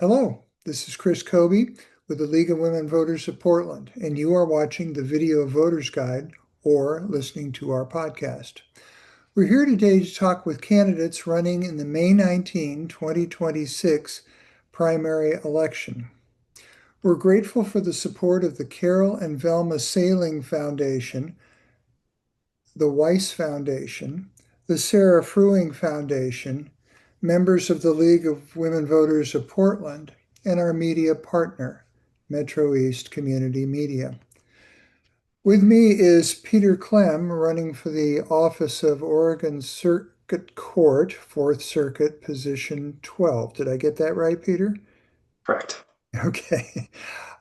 Hello, this is Chris Kobe with the League of Women Voters of Portland, and you are watching the Video Voters Guide or listening to our podcast. We're here today to talk with candidates running in the May 19, 2026 primary election. We're grateful for the support of the Carol and Velma Sailing Foundation, the Weiss Foundation, the Sarah Fruing Foundation, members of the League of Women Voters of Portland, and our media partner, Metro East Community Media. With me is Peter Klym, running for the office of Oregon Circuit Court, Fourth Circuit, position 12. Did I get that right, Peter? Correct. Okay.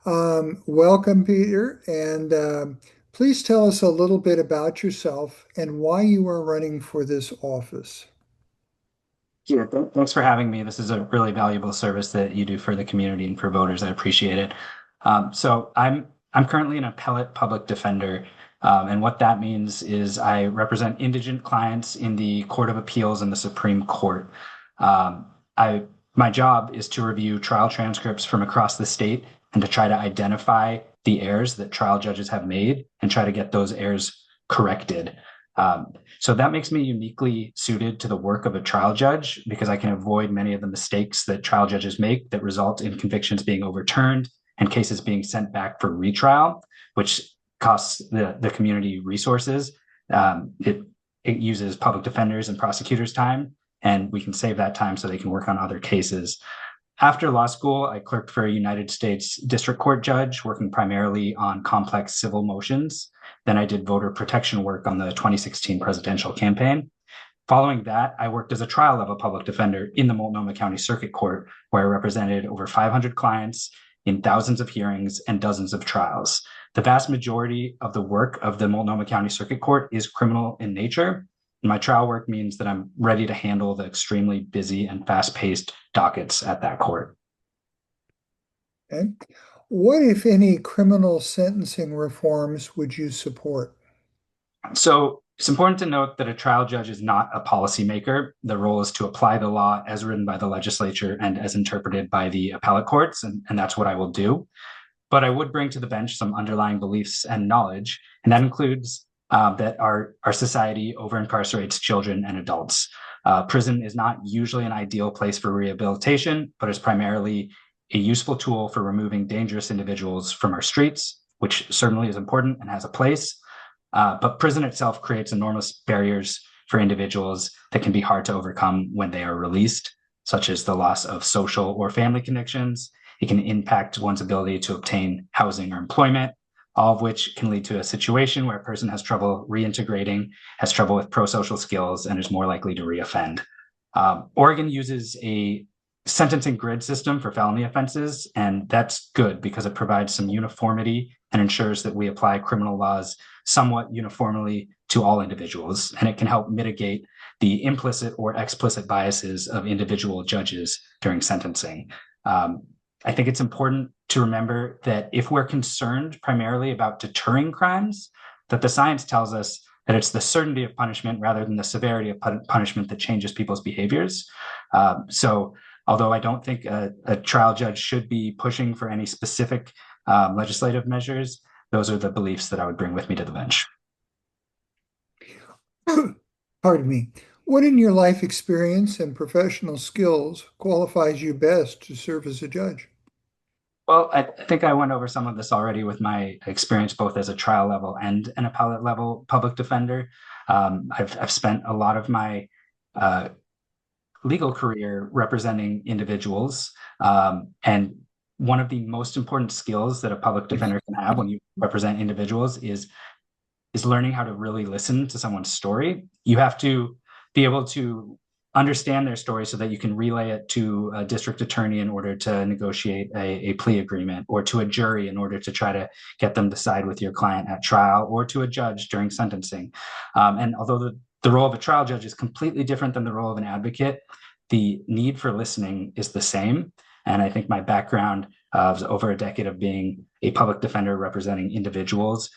Welcome, Peter, and please tell us a little bit about yourself and why you are running for this office. Yeah, thanks for having me. This is a really valuable service that you do for the community and for voters. I appreciate it. So I'm currently an appellate public defender, and what that means is I represent indigent clients in the Court of Appeals and the Supreme Court. I My job is to review trial transcripts from across the state and to try to identify the errors that trial judges have made and try to get those errors corrected. So that makes me uniquely suited to the work of a trial judge because I can avoid many of the mistakes that trial judges make that result in convictions being overturned and cases being sent back for retrial, which costs the community resources. It uses public defenders and prosecutors' time, and we can save that time so they can work on other cases. After law school, I clerked for a United States District Court judge, working primarily on complex civil motions. Then I did voter protection work on the 2016 presidential campaign. Following that, I worked as a trial level public defender in the Multnomah County Circuit Court, where I represented over 500 clients in thousands of hearings and dozens of trials. The vast majority of the work of the Multnomah County Circuit Court is criminal in nature. My trial work means that I'm ready to handle the extremely busy and fast-paced dockets at that court. Okay. What, if any, criminal sentencing reforms would you support? So it's important to note that a trial judge is not a policymaker. The role is to apply the law as written by the legislature and as interpreted by the appellate courts, and that's what I will do. But I would bring to the bench some underlying beliefs and knowledge, and that includes that our society over incarcerates children and adults. Prison is not usually an ideal place for rehabilitation, but is primarily a useful tool for removing dangerous individuals from our streets, which certainly is important and has a place. But prison itself creates enormous barriers for individuals that can be hard to overcome when they are released, such as the loss of social or family connections. It can impact one's ability to obtain housing or employment, all of which can lead to a situation where a person has trouble reintegrating, has trouble with pro-social skills, and is more likely to reoffend. Oregon uses a sentencing grid system for felony offenses, and that's good because it provides some uniformity and ensures that we apply criminal laws somewhat uniformly to all individuals, and it can help mitigate the implicit or explicit biases of individual judges during sentencing. I think it's important to remember that if we're concerned primarily about deterring crimes, that the science tells us that it's the certainty of punishment rather than the severity of punishment that changes people's behaviors. So although I don't think a trial judge should be pushing for any specific legislative measures, those are the beliefs that I would bring with me to the bench. Pardon me. What in your life experience and professional skills qualifies you best to serve as a judge? Well, I think I went over some of this already with my experience both as a trial level and an appellate level public defender. I've spent a lot of my legal career representing individuals, and one of the most important skills that a public defender can have when you represent individuals is learning how to really listen to someone's story. You have to be able to understand their story so that you can relay it to a district attorney in order to negotiate a plea agreement, or to a jury in order to try to get them to side with your client at trial, or to a judge during sentencing. And although the role of a trial judge is completely different than the role of an advocate, the need for listening is the same. And I think my background of over a decade of being a public defender representing individuals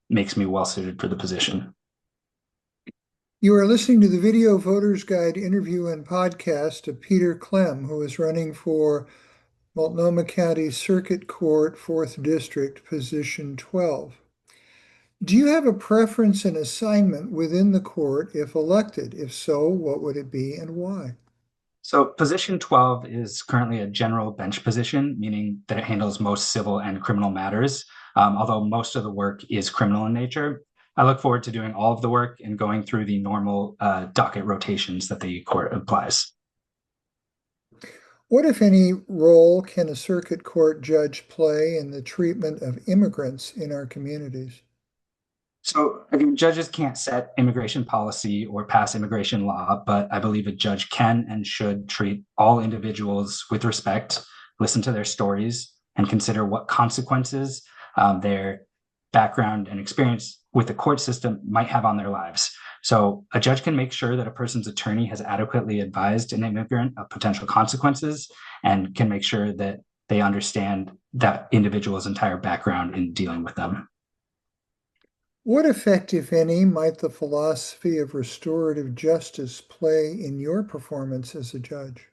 makes me well suited for the position. You are listening to the Video Voters Guide interview and podcast of Peter Klym, who is running for Multnomah County Circuit Court, 4th District, Position 12. Do you have a preference in assignment within the court if elected? If so, what would it be and why? So position 12 is currently a general bench position, meaning that it handles most civil and criminal matters. Although most of the work is criminal in nature, I look forward to doing all of the work and going through the normal docket rotations that the court applies. What, if any, role can a circuit court judge play in the treatment of immigrants in our communities? So again, judges can't set immigration policy or pass immigration law, but I believe a judge can and should treat all individuals with respect, listen to their stories, and consider what consequences their background and experience with the court system might have on their lives. So a judge can make sure that a person's attorney has adequately advised an immigrant of potential consequences and can make sure that they understand that individual's entire background in dealing with them. What effect, if any, might the philosophy of restorative justice play in your performance as a judge?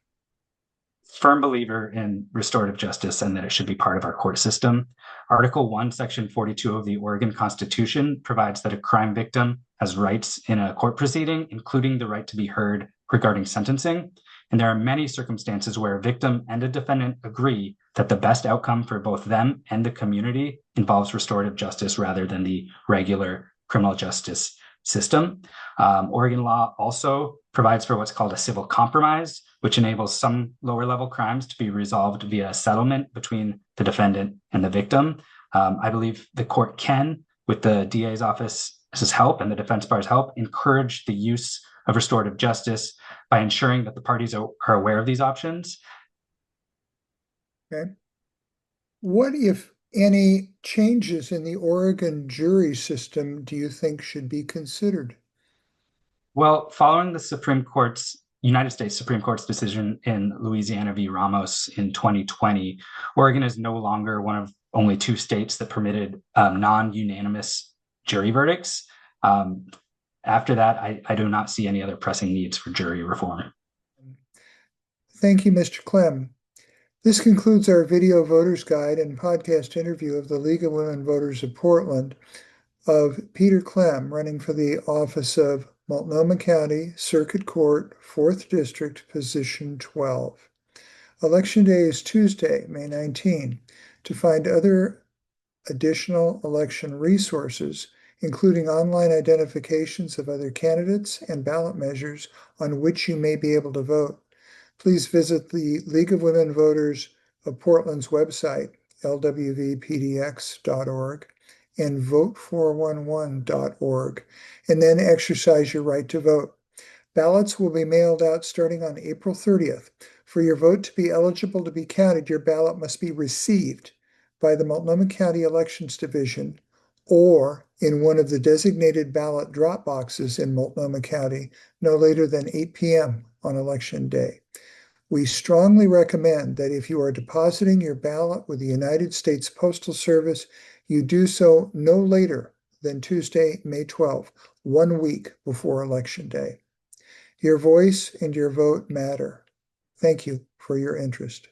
Firm believer in restorative justice and that it should be part of our court system. Article 1, Section 42 of the Oregon Constitution provides that a crime victim has rights in a court proceeding, including the right to be heard regarding sentencing. And there are many circumstances where a victim and a defendant agree that the best outcome for both them and the community involves restorative justice rather than the regular criminal justice system. Oregon law also provides for what's called a civil compromise, which enables some lower level crimes to be resolved via a settlement between the defendant and the victim. I believe the court can, with the DA's office's help and the defense bar's help, encourage the use of restorative justice by ensuring that the parties are aware of these options. Okay. What, if any, changes in the Oregon jury system do you think should be considered? Well, following the United States Supreme Court's decision in Louisiana v. Ramos in 2020, Oregon is no longer one of only 2 states that permitted non-unanimous jury verdicts. After that, I do not see any other pressing needs for jury reform. Thank you, Mr. Klym. This concludes our video voters guide and podcast interview of the League of Women Voters of Portland of Peter Klym, running for the office of Multnomah County Circuit Court, 4th District, Position 12. Election Day is Tuesday, May 19. To find other additional election resources, including online identifications of other candidates and ballot measures on which you may be able to vote, please visit the League of Women Voters of Portland's website, lwvpdx.org, and vote411.org, and then exercise your right to vote. Ballots will be mailed out starting on April 30th. For your vote to be eligible to be counted, your ballot must be received by the Multnomah County Elections Division or in one of the designated ballot drop boxes in Multnomah County no later than 8 p.m. on Election Day. We strongly recommend that if you are depositing your ballot with the United States Postal Service, you do so no later than Tuesday, May 12, 1 week before Election Day. Your voice and your vote matter. Thank you for your interest.